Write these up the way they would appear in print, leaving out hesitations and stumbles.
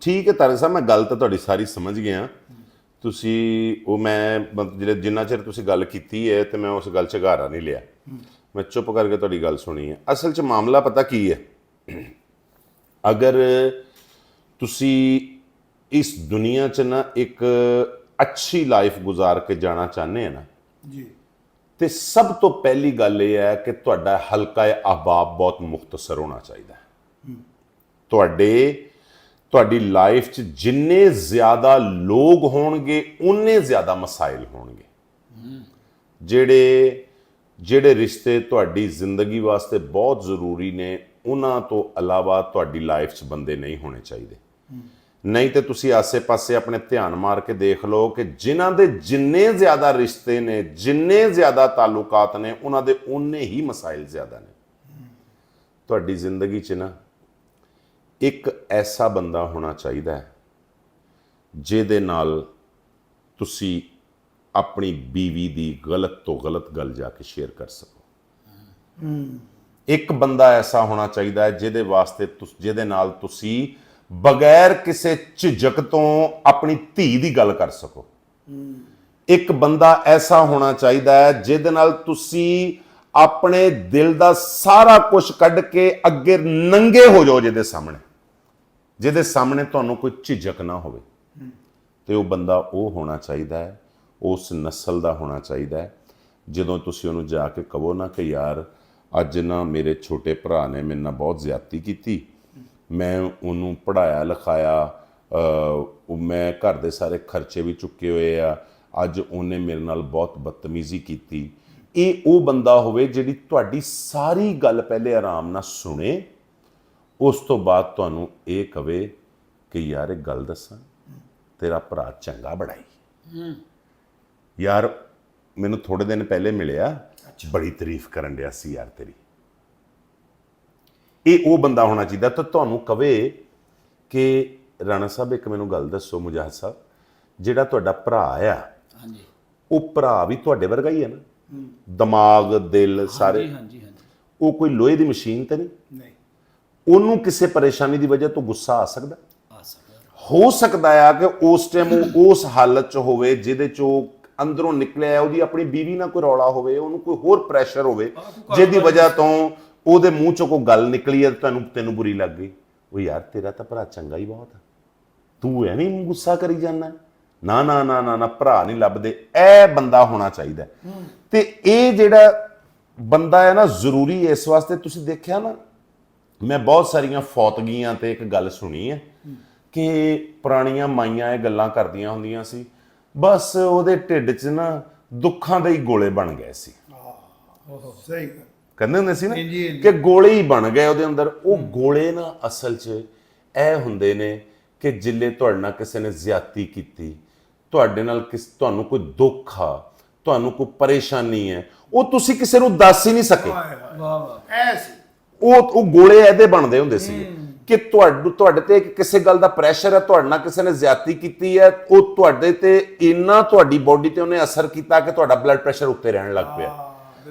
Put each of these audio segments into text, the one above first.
ठीक है तारक साहब, मैं गल तो तुहाडी सारी समझ गया। ਤੁਸੀਂ ਉਹ ਮੈਂ ਜਿਹੜੇ ਜਿੰਨਾ ਚਿਰ ਤੁਸੀਂ ਗੱਲ ਕੀਤੀ ਹੈ ਤੇ ਮੈਂ ਉਸ ਗੱਲ 'ਚ ਘਾਰਾ ਨਹੀਂ ਲਿਆ, ਮੈਂ ਚੁੱਪ ਕਰਕੇ ਤੁਹਾਡੀ ਗੱਲ ਸੁਣੀ ਹੈ। ਅਸਲ 'ਚ ਮਾਮਲਾ ਪਤਾ ਕੀ ਹੈ, ਅਗਰ ਤੁਸੀਂ ਇਸ ਦੁਨੀਆ 'ਚ ਨਾ ਇੱਕ ਅੱਛੀ ਲਾਈਫ ਗੁਜ਼ਾਰ ਕੇ ਜਾਣਾ ਚਾਹੁੰਦੇ ਆ ਨਾ ਜੀ, ਤੇ ਸਭ ਤੋਂ ਪਹਿਲੀ ਗੱਲ ਇਹ ਹੈ ਕਿ ਤੁਹਾਡਾ ਹਲਕਾ ਅਹਬਾਬ ਬਹੁਤ ਮੁਖਤਸਰ ਹੋਣਾ ਚਾਹੀਦਾ ਹੈ। ਤੁਹਾਡੀ ਲਾਈਫ 'ਚ ਜਿੰਨੇ ਜ਼ਿਆਦਾ ਲੋਕ ਹੋਣਗੇ ਉਨੇ ਜ਼ਿਆਦਾ ਮਸਾਇਲ ਹੋਣਗੇ। ਜਿਹੜੇ ਰਿਸ਼ਤੇ ਤੁਹਾਡੀ ਜ਼ਿੰਦਗੀ ਵਾਸਤੇ ਬਹੁਤ ਜ਼ਰੂਰੀ ਨੇ ਉਹਨਾਂ ਤੋਂ ਇਲਾਵਾ ਤੁਹਾਡੀ ਲਾਈਫ 'ਚ ਬੰਦੇ ਨਹੀਂ ਹੋਣੇ ਚਾਹੀਦੇ। ਨਹੀਂ ਤੇ ਤੁਸੀਂ ਆਸੇ-ਪਾਸੇ ਆਪਣੇ ਧਿਆਨ ਮਾਰ ਕੇ ਦੇਖ ਲਓ ਕਿ ਜਿਨ੍ਹਾਂ ਦੇ ਜਿੰਨੇ ਜ਼ਿਆਦਾ ਰਿਸ਼ਤੇ ਨੇ, ਜਿੰਨੇ ਜ਼ਿਆਦਾ ਤਾਲੁਕਾਤ ਨੇ, ਉਹਨਾਂ ਦੇ ਉਨੇ ਹੀ ਮਸਾਇਲ ਜ਼ਿਆਦਾ ਨੇ। ਤੁਹਾਡੀ ਜ਼ਿੰਦਗੀ 'ਚ ਨਾ ਇੱਕ ਐਸਾ ਬੰਦਾ ਹੋਣਾ ਚਾਹੀਦਾ ਹੈ ਜਿਹਦੇ ਨਾਲ ਤੁਸੀਂ ਆਪਣੀ ਬੀਵੀ ਦੀ ਗਲਤ ਤੋਂ ਗਲਤ ਗੱਲ ਜਾ ਕੇ ਸ਼ੇਅਰ ਕਰ ਸਕੋ। ਇੱਕ ਬੰਦਾ ਐਸਾ ਹੋਣਾ ਚਾਹੀਦਾ ਹੈ ਜਿਹਦੇ ਨਾਲ ਤੁਸੀਂ ਬਗੈਰ ਕਿਸੇ ਝਿਜਕ ਤੋਂ ਆਪਣੀ ਧੀ ਦੀ ਗੱਲ ਕਰ ਸਕੋ। ਇੱਕ ਬੰਦਾ ਐਸਾ ਹੋਣਾ ਚਾਹੀਦਾ ਹੈ ਜਿਹਦੇ ਨਾਲ ਤੁਸੀਂ ਆਪਣੇ ਦਿਲ ਦਾ ਸਾਰਾ ਕੁਝ ਕੱਢ ਕੇ ਅੱਗੇ ਨੰਗੇ ਹੋ ਜਾਓ, ਜਿਹਦੇ ਸਾਹਮਣੇ ਤੁਹਾਨੂੰ ਕੋਈ ਝਿਜਕ ਨਾ ਹੋਵੇ। ਤੇ ਉਹ ਬੰਦਾ ਉਹ ਹੋਣਾ ਚਾਹੀਦਾ ਹੈ, ਉਸ ਨਸਲ ਦਾ ਹੋਣਾ ਚਾਹੀਦਾ ਹੈ ਜਦੋਂ ਤੁਸੀਂ ਉਹਨੂੰ ਜਾ ਕੇ ਕਹੋ ਨਾ ਕਿ ਯਾਰ ਅੱਜ ਨਾ ਮੇਰੇ ਛੋਟੇ ਭਰਾ ਨੇ ਮੇਰੇ ਨਾਲ ਬਹੁਤ ਜ਼ਿਆਦਤੀ ਕੀਤੀ, ਮੈਂ ਉਹਨੂੰ ਪੜ੍ਹਾਇਆ ਲਿਖਾਇਆ, ਮੈਂ ਘਰ ਦੇ ਸਾਰੇ ਖਰਚੇ ਵੀ ਚੁੱਕੇ ਹੋਏ ਆ, ਅੱਜ ਉਹਨੇ ਮੇਰੇ ਨਾਲ ਬਹੁਤ ਬਦਤਮੀਜ਼ੀ ਕੀਤੀ। ਇਹ ਉਹ ਬੰਦਾ ਹੋਵੇ ਜਿਹੜੀ ਤੁਹਾਡੀ ਸਾਰੀ ਗੱਲ ਪਹਿਲੇ ਆਰਾਮ ਨਾਲ ਸੁਣੇ, ਉਸ ਤੋਂ ਬਾਅਦ ਤੁਹਾਨੂੰ ਇਹ ਕਵੇ ਕਿ ਯਾਰ ਇਹ ਗੱਲ ਦੱਸਾਂ, ਤੇਰਾ ਭਰਾ ਚੰਗਾ ਬੜਾ ਹੀ ਯਾਰ, ਮੈਨੂੰ ਥੋੜੇ ਦਿਨ ਪਹਿਲੇ ਮਿਲਿਆ, ਬੜੀ ਤਾਰੀਫ ਕਰਨ ਡਿਆ ਸੀ ਯਾਰ ਤੇਰੀ। ਇਹ ਉਹ ਬੰਦਾ ਹੋਣਾ ਚਾਹੀਦਾ। ਤਾਂ ਤੁਹਾਨੂੰ ਕਵੇ ਕਿ ਰਾਣਾ ਸਾਹਿਬ ਇੱਕ ਮੈਨੂੰ ਗੱਲ ਦੱਸੋ, ਮੁਜਾਹਿਦ ਸਾਹਿਬ, ਜਿਹੜਾ ਤੁਹਾਡਾ ਭਰਾ ਆ ਉਹ ਭਰਾ ਵੀ ਤੁਹਾਡੇ ਵਰਗਾ ਹੀ ਹੈ ਨਾ, ਦਿਮਾਗ ਦਿਲ ਸਾਰੇ, ਉਹ ਕੋਈ ਲੋਹੇ ਦੀ ਮਸ਼ੀਨ ਤੇ ਨਹੀਂ। ਉਹਨੂੰ ਕਿਸੇ ਪਰੇਸ਼ਾਨੀ ਦੀ ਵਜ੍ਹਾ ਤੋਂ ਗੁੱਸਾ ਆ ਸਕਦਾ, ਹੋ ਸਕਦਾ ਆ ਕਿ ਉਸ ਟਾਈਮ ਉਹ ਉਸ ਹਾਲਤ 'ਚ ਹੋਵੇ ਜਿਹਦੇ 'ਚ ਉਹ ਅੰਦਰੋਂ ਨਿਕਲਿਆ, ਉਹਦੀ ਆਪਣੀ ਬੀਵੀ ਨਾਲ ਕੋਈ ਰੌਲਾ ਹੋਵੇ, ਉਹਨੂੰ ਕੋਈ ਹੋਰ ਪ੍ਰੈਸ਼ਰ ਹੋਵੇ ਜਿਹਦੀ ਵਜ੍ਹਾ ਤੋਂ ਉਹਦੇ ਮੂੰਹ 'ਚੋਂ ਕੋਈ ਗੱਲ ਨਿਕਲੀ ਹੈ ਤੈਨੂੰ ਬੁਰੀ ਲੱਗ ਗਈ। ਉਹ ਯਾਰ ਤੇਰਾ ਤਾਂ ਭਰਾ ਚੰਗਾ ਹੀ ਬਹੁਤ ਆ, ਤੂੰ ਐਵੇਂ ਗੁੱਸਾ ਕਰੀ ਜਾਂਦਾ। ਨਾ ਨਾ ਨਾ ਨਾ ਨਾ, ਭਰਾ ਨਹੀਂ ਲੱਭਦੇ। ਇਹ ਬੰਦਾ ਹੋਣਾ ਚਾਹੀਦਾ। ਤੇ ਇਹ ਜਿਹੜਾ ਬੰਦਾ ਹੈ ਨਾ ਜ਼ਰੂਰੀ ਇਸ ਵਾਸਤੇ, ਤੁਸੀਂ ਦੇਖਿਆ ਨਾ, ਮੈਂ ਬਹੁਤ ਸਾਰੀਆਂ ਫੌਤਗੀਆਂ ਤੇ ਇੱਕ ਗੱਲ ਸੁਣੀ ਹੈ ਕਿ ਪੁਰਾਣੀਆਂ ਮਾਈਆਂ ਇਹ ਗੱਲਾਂ ਕਰਦੀਆਂ ਹੁੰਦੀਆਂ ਸੀ, ਬਸ ਉਹਦੇ ਢਿੱਡ 'ਚ ਨਾ ਦੁੱਖਾਂ ਦੇ ਹੀ ਗੋਲੇ ਬਣ ਗਏ ਸੀ। ਸਹੀ ਕਹਿੰਦੇ ਹੁੰਦੇ ਸੀ ਨਾ ਕਿ ਗੋਲੇ ਹੀ ਬਣ ਗਏ ਉਹਦੇ ਅੰਦਰ। ਉਹ ਗੋਲੇ ਨਾ ਅਸਲ 'ਚ ਇਹ ਹੁੰਦੇ ਨੇ ਕਿ ਜਿੱਲੇ ਤੁਹਾਡੇ ਨਾਲ ਕਿਸੇ ਨੇ ਜ਼ਿਆਦਤੀ ਕੀਤੀ, ਤੁਹਾਡੇ ਨਾਲ ਤੁਹਾਨੂੰ ਕੋਈ ਦੁੱਖ ਆ, ਤੁਹਾਨੂੰ ਕੋਈ ਪਰੇਸ਼ਾਨੀ ਹੈ, ਉਹ ਤੁਸੀਂ ਕਿਸੇ ਨੂੰ ਦੱਸ ਹੀ ਨਹੀਂ ਸਕੇ। ਉਹ ਗੋਲੇ ਇਹਦੇ ਬਣਦੇ ਹੁੰਦੇ ਸੀ ਕਿ ਤੁਹਾਡੇ ਤੇ ਕਿਸੇ ਗੱਲ ਦਾ ਪ੍ਰੈਸ਼ਰ ਹੈ, ਤੁਹਾਡੇ ਨਾਲ ਕਿਸੇ ਨੇ ਜ਼ਿਆਦਤੀ ਕੀਤੀ ਹੈ, ਉਹ ਤੁਹਾਡੇ ਤੇ ਇੰਨਾ ਤੁਹਾਡੀ ਬੋਡੀ ਤੇ ਉਹਨੇ ਅਸਰ ਕੀਤਾ ਕਿ ਤੁਹਾਡਾ ਬਲੱਡ ਪ੍ਰੈਸ਼ਰ ਉੱਤੇ ਰਹਿਣ ਲੱਗ ਪਿਆ।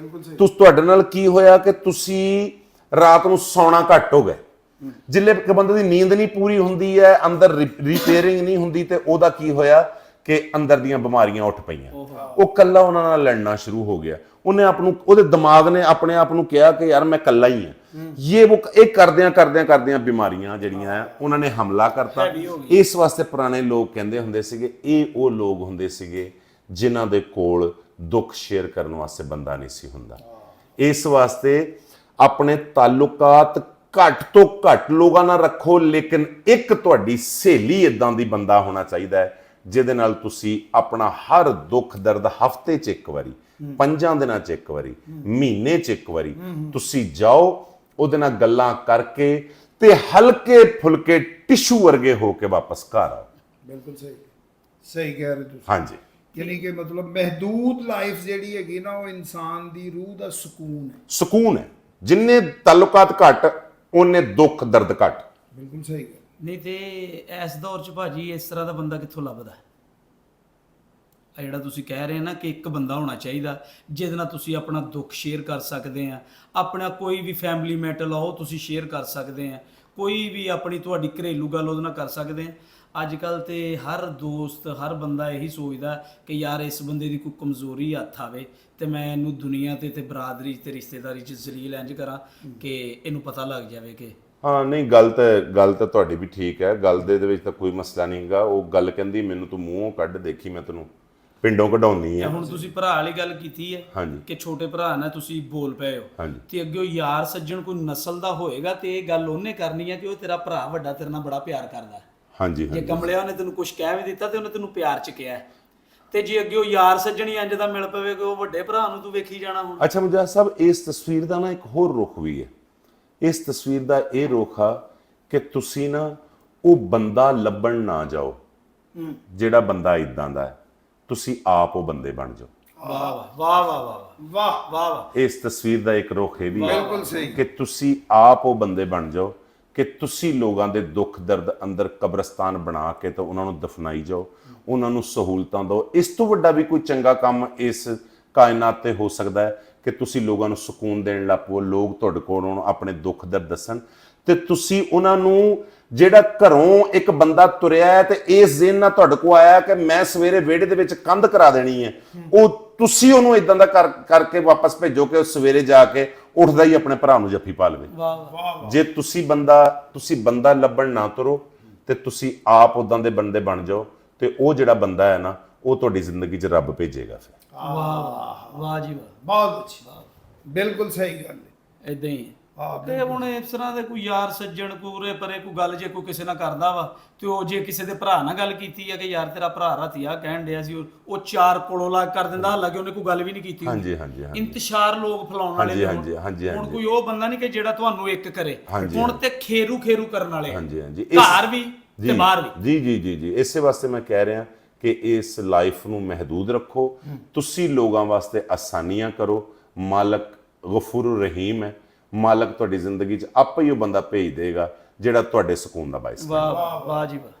ਤੁਹਾਡੇ ਨਾਲ ਕੀ ਹੋਇਆ ਕਿ ਤੁਸੀਂ ਰਾਤ ਨੂੰ ਸੌਣਾ ਘੱਟ ਹੋ ਗਏ। ਜਿੱਲੇ ਇੱਕ ਬੰਦੇ ਦੀ ਨੀਂਦ ਨਹੀਂ ਪੂਰੀ ਹੁੰਦੀ ਹੈ, ਅੰਦਰ ਰਿਪੇਅਰਿੰਗ ਨਹੀਂ ਹੁੰਦੀ, ਤੇ ਉਹਦਾ ਕੀ ਹੋਇਆ ਕਿ ਅੰਦਰ ਦੀਆਂ ਬਿਮਾਰੀਆਂ ਉੱਠ ਪਈਆਂ। ਉਹ ਕੱਲਾ ਉਹਨਾਂ ਨਾਲ ਲੜਨਾ ਸ਼ੁਰੂ ਹੋ ਗਿਆ। ਉਹਦੇ ਦਿਮਾਗ ਨੇ ਆਪਣੇ ਆਪ ਨੂੰ ਕਿਹਾ ਕਿ ਯਾਰ ਮੈਂ ਕੱਲਾ ਹੀ ਹਾਂ। ਇਹ ਕਰਦਿਆਂ ਬਿਮਾਰੀਆਂ ਜਿਹੜੀਆਂ ਉਹਨਾਂ ਨੇ ਹਮਲਾ ਕਰਤਾ। ਇਸ ਵਾਸਤੇ ਪੁਰਾਣੇ ਲੋਕ ਕਹਿੰਦੇ ਹੁੰਦੇ ਸੀਗੇ, ਇਹ ਉਹ ਲੋਕ ਹੁੰਦੇ ਸੀਗੇ ਜਿਨ੍ਹਾਂ ਦੇ ਕੋਲ ਦੁੱਖ ਸ਼ੇਅਰ ਕਰਨ ਵਾਸਤੇ ਬੰਦਾ ਨਹੀਂ ਸੀ ਹੁੰਦਾ। ਇਸ ਵਾਸਤੇ ਆਪਣੇ ਤਾਲੁਕਾਤ ਘੱਟ ਤੋਂ ਘੱਟ ਲੋਕਾਂ ਨਾਲ ਰੱਖੋ, ਲੇਕਿਨ ਇੱਕ ਤੁਹਾਡੀ ਸਹੇਲੀ ਇਦਾਂ ਦੀ ਬੰਦਾ ਹੋਣਾ ਚਾਹੀਦਾ ਹੈ ਜਿਹਦੇ ਨਾਲ ਤੁਸੀਂ ਆਪਣਾ ਹਰ ਦੁੱਖ ਦਰਦ ਹਫ਼ਤੇ 'ਚ ਇੱਕ ਵਾਰੀ, 5 ਦਿਨਾਂ 'ਚ ਇੱਕ ਵਾਰੀ, ਮਹੀਨੇ 'ਚ ਇੱਕ ਵਾਰੀ ਤੁਸੀਂ ਜਾਓ, ਉਹਦੇ ਨਾਲ ਗੱਲਾਂ ਕਰਕੇ ਤੇ ਹਲਕੇ ਫੁਲਕੇ ਟਿਸ਼ੂ ਵਰਗੇ ਹੋ ਕੇ ਵਾਪਸ ਘਰ ਆਓ। ਬਿਲਕੁਲ ਸਹੀ ਕਹਿ ਰਹੇ ਤੁਸੀਂ। ਹਾਂਜੀ, ਯਾਨੀ ਕਿ ਮਤਲਬ ਮਹਿਦੂਦ ਲਾਈਫ ਜਿਹੜੀ ਹੈਗੀ ਨਾ, ਉਹ ਇਨਸਾਨ ਦੀ ਰੂਹ ਦਾ ਸਕੂਨ ਹੈ। ਜਿੰਨੇ ਤਾਲੁਕਾਤ ਘੱਟ ਉਹਨੇ ਦੁੱਖ ਦਰਦ ਘੱਟ। ਬਿਲਕੁਲ ਸਹੀ ਗੱਲ। ਨਹੀਂ ਤੇ ਇਸ ਦੌਰ 'ਚ ਭਾਜੀ ਇਸ ਤਰ੍ਹਾਂ ਦਾ ਬੰਦਾ ਕਿੱਥੋਂ ਲੱਭਦਾ? ਆ ਜਿਹੜਾ ਤੁਸੀਂ ਕਹਿ ਰਹੇ ਨਾ ਕਿ ਇੱਕ ਬੰਦਾ ਹੋਣਾ ਚਾਹੀਦਾ ਜਿਹਦੇ ਨਾਲ ਤੁਸੀਂ ਆਪਣਾ ਦੁੱਖ ਸ਼ੇਅਰ ਕਰ ਸਕਦੇ ਆ, ਆਪਣਾ ਕੋਈ ਵੀ ਫੈਮਿਲੀ ਮੈਟਰ ਲਾਓ ਤੁਸੀਂ ਸ਼ੇਅਰ ਕਰ ਸਕਦੇ ਆ, ਕੋਈ ਵੀ ਆਪਣੀ ਤੁਹਾਡੀ ਘਰੇਲੂ ਗੱਲ ਉਹਦੇ ਨਾਲ ਕਰ ਸਕਦੇ ਆ। ਅੱਜ ਕੱਲ ਤੇ ਹਰ ਦੋਸਤ ਹਰ ਬੰਦਾ ਇਹੀ ਸੋਚਦਾ ਕਿ ਯਾਰ ਇਸ ਬੰਦੇ ਦੀ ਕੋਈ ਕਮਜ਼ੋਰੀ ਹੱਥ ਆਵੇ ਤੇ ਮੈਂ ਇਹਨੂੰ ਦੁਨੀਆ ਤੇ ਬਰਾਦਰੀ ਤੇ ਰਿਸ਼ਤੇਦਾਰੀ 'ਚ ਜ਼ਲੀਲ ਇੰਜ ਕਰਾਂ ਕਿ ਇਹਨੂੰ ਪਤਾ ਲੱਗ ਜਾਵੇ ਕਿ ਹਾਂ ਨਹੀਂ, ਗੱਲ ਤਾਂ ਤੁਹਾਡੀ ਵੀ ਠੀਕ ਹੈ, ਗੱਲ ਦੇ ਵਿੱਚ ਤਾਂ ਕੋਈ ਮਸਲਾ ਨਹੀਂ ਹੈਗਾ। ਉਹ ਗੱਲ ਕਹਿੰਦੀ ਮੈਨੂੰ ਤੂੰ ਮੂੰਹੋਂ ਕੱਢ, ਦੇਖੀ ਮੈਂ ਤੈਨੂੰ ਪਿੰਡੋਂ ਕਢਾਉਣੀ ਆ। ਹੁਣ ਤੁਸੀਂ ਭਰਾ ਵਾਲੀ ਗੱਲ ਕੀਤੀ ਹੈ ਹਾਂਜੀ ਕਿ ਛੋਟੇ ਭਰਾ ਨਾਲ ਤੁਸੀਂ ਬੋਲ ਪਏ ਹੋ ਹਾਂਜੀ ਤੇ ਅੱਗੇ ਉਹ ਯਾਰ ਸੱਜਣ ਕੋਈ ਨਸਲ ਦਾ ਹੋਏਗਾ ਤੇ ਇਹ ਗੱਲ ਉਹਨੇ ਕਰਨੀ ਹੈ ਕਿ ਉਹ ਤੇਰਾ ਭਰਾ ਵੱਡਾ ਤੇਰੇ ਨਾਲ ਬੜਾ ਪਿਆਰ ਕਰਦਾ ਹੈ। ਹਾਂਜੀ ਜੇ ਹਾਂਜੀ ਕਮਲਿਆ ਉਹਨੇ ਤੈਨੂੰ ਕੁਝ ਕਹਿ ਵੀ ਦਿੱਤਾ ਤੇ ਉਹਨੇ ਤੈਨੂੰ ਪਿਆਰ ਚ ਕਿਹਾ ਹੈ। ਤੇ ਜੇ ਅੱਗੇ ਉਹ ਯਾਰ ਸੱਜਣੀ ਇੰਜ ਦਾ ਮਿਲ ਪਵੇ ਕਿ ਉਹ ਵੱਡੇ ਭਰਾ ਨੂੰ ਤੂੰ ਵੇਖੀ ਜਾਣਾ ਹੁਣ। ਅੱਛਾ ਮੁਜਾਹਿਦ ਸਾਹਿਬ, ਇਸ ਤਸਵੀਰ ਦਾ ਨਾ ਇੱਕ ਹੋਰ ਰੁਖ ਵੀ ਹੈ। ਇਸ ਤਸਵੀਰ ਦਾ ਇਹ ਰੁਖ ਆ ਕਿ ਤੁਸੀਂ ਨਾ ਉਹ ਬੰਦਾ ਲੱਭਣ ਨਾ ਜਾਓ ਜਿਹੜਾ ਬੰਦਾ ਇਦਾਂ ਦਾ ਹੈ, ਤੁਸੀਂ ਆਪ ਉਹ ਬੰਦੇ ਬਣ ਜਾਓ। ਵਾਹ ਵਾਹ ਵਾਹ ਵਾਹ ਵਾਹ ਵਾਹ ਵਾਹ। ਇਸ ਤਸਵੀਰ ਦਾ ਇੱਕ ਰੁਖ ਇਹ ਵੀ ਹੈ ਬਿਲਕੁਲ ਸਹੀ। ਕਿ ਤੁਸੀਂ ਆਪ ਉਹ ਬੰਦੇ ਬਣ ਜਾਓ ਕਿ ਤੁਸੀਂ ਲੋਕਾਂ ਦੇ ਦੁੱਖ ਦਰਦ ਅੰਦਰ ਕਬਰਸਤਾਨ ਬਣਾ ਕੇ ਤਾਂ ਉਹਨਾਂ ਨੂੰ ਦਫਨਾਈ ਜਾਓ, ਉਹਨਾਂ ਨੂੰ ਸਹੂਲਤਾਂ ਦਿਓ। ਇਸ ਤੋਂ ਵੱਡਾ ਵੀ ਕੋਈ ਚੰਗਾ ਕੰਮ ਇਸ ਕਾਇਨਾਤ ਤੇ ਹੋ ਸਕਦਾ ਹੈ ਕਿ ਤੁਸੀਂ ਲੋਕਾਂ ਨੂੰ ਸਕੂਨ ਦੇਣ ਲੱਗ ਪਵੋ, ਲੋਕ ਤੁਹਾਡੇ ਕੋਲ ਆਉਣ, ਆਪਣੇ ਦੁੱਖ ਦਰਦ ਦੱਸਣ ਤੇ ਤੁਸੀਂ ਉਹਨਾਂ ਨੂੰ, ਜਿਹੜਾ ਘਰੋਂ ਇੱਕ ਬੰਦਾ ਤੁਰਿਆ ਹੈ ਤੇ ਇਸ ਜ਼ਿਹਨ ਨਾਲ ਤੁਹਾਡੇ ਕੋਲ ਆਇਆ ਕਿ ਮੈਂ ਸਵੇਰੇ ਵਿਹੜੇ ਦੇ ਵਿੱਚ ਕੰਧ ਕਰਾ ਦੇਣੀ ਹੈ, ਉਹ ਤੁਸੀਂ ਉਹਨੂੰ ਇਦਾਂ ਦਾ ਕਰਕੇ ਵਾਪਸ ਭੇਜੋ ਕਿ ਉਹ ਸਵੇਰੇ ਜਾ ਕੇ ਉੱਠਦਾ ਹੀ ਆਪਣੇ ਭਰਾ ਨੂੰ ਜੱਫੀ ਪਾ ਲਵੇ। ਵਾਹ ਵਾਹ। ਜੇ ਤੁਸੀਂ ਬੰਦਾ ਲੱਭਣ ਨਾ ਤੁਰੋ ਤੇ ਤੁਸੀਂ ਆਪ ਉਦਾਂ ਦੇ ਬੰਦੇ ਬਣ ਜਾਓ ਤੇ ਉਹ ਜਿਹੜਾ ਬੰਦਾ ਹੈ ਨਾ, ਉਹ ਤੁਹਾਡੀ ਜ਼ਿੰਦਗੀ 'ਚ ਰੱਬ ਭੇਜੇਗਾ ਫਿਰ। ਵਾਹ ਵਾਹ ਵਾਹ ਜੀ ਵਾਹ। ਬਹੁਤ ਅੱਛੀ, ਬਿਲਕੁਲ ਸਹੀ ਗੱਲ ਹੈ। ਇਦਾਂ ਹੀ ਹੈ। ਹਾਂ, ਤੇ ਹੁਣ ਇਸ ਤਰ੍ਹਾਂ ਦੇ ਕੋਈ ਯਾਰ ਸੱਜਣ ਪੂਰੇ ਪਰੇ ਕੋਈ ਗੱਲ ਜੇ ਕੋਈ ਕਿਸੇ ਨਾਲ ਕਰਦਾ ਵਾ ਤੇ ਉਹ ਜੇ ਕਿਸੇ ਦੇ ਭਰਾ ਨਾਲ ਗੱਲ ਕੀਤੀ ਹੈ ਕਿ ਯਾਰ ਤੇਰਾ ਭਰਾ ਰਾਤੀ ਆ ਕਹਿਣ ਡਿਆ ਸੀ, ਉਹ ਚਾਰ ਕੋਲੋਂ ਲਾ ਕਰ ਦਿੰਦਾ, ਹਾਲਾਂਕਿ ਉਹਨੇ ਕੋਈ ਗੱਲ ਵੀ ਨਹੀਂ ਕੀਤੀ ਹੁੰਦੀ। ਹਾਂਜੀ ਹਾਂਜੀ ਹਾਂਜੀ ਇੰਤਸ਼ਾਰ ਲੋਕ ਫਲਾਉਣ ਵਾਲੇ ਹਾਂਜੀ, ਨੇ ਹਾਂਜੀ, ਹਾਂਜੀ, ਹੁਣ ਹਾਂਜੀ। ਕੋਈ ਉਹ ਬੰਦਾ ਨਹੀਂ ਕਿ ਜਿਹੜਾ ਤੁਹਾਨੂੰ ਇੱਕ ਕਰੇ। ਹਾਂਜੀ, ਹੁਣ ਤੇ ਖੇਰੂ ਕਰਨ ਵਾਲੇ ਹਾਂਜੀ ਹਾਂਜੀ ਘਰ ਵੀ ਤੇ ਬਾਹਰ ਵੀ। ਜੀ ਜੀ ਜੀ ਜੀ ਇਸੇ ਵਾਸਤੇ ਮੈਂ ਕਹਿ ਰਿਹਾ ਕਿ ਇਸ ਲਾਈਫ ਨੂੰ ਮਹਿਦੂਦ ਰੱਖੋ, ਤੁਸੀਂ ਲੋਕਾਂ ਵਾਸਤੇ ਆਸਾਨੀਆਂ ਕਰੋ। ਮਾਲਕ ਗਫੂਰ ਰਹੀਮ ਹੈ, ਮਾਲਕ ਤੁਹਾਡੀ ਜ਼ਿੰਦਗੀ 'ਚ ਆਪੇ ਹੀ ਉਹ ਬੰਦਾ ਭੇਜ ਦੇਗਾ ਜਿਹੜਾ ਤੁਹਾਡੇ ਸਕੂਨ ਦਾ ਬਾਇਸ ਵਾਹ ਵਾਹ ਜੀ ਵਾਹ।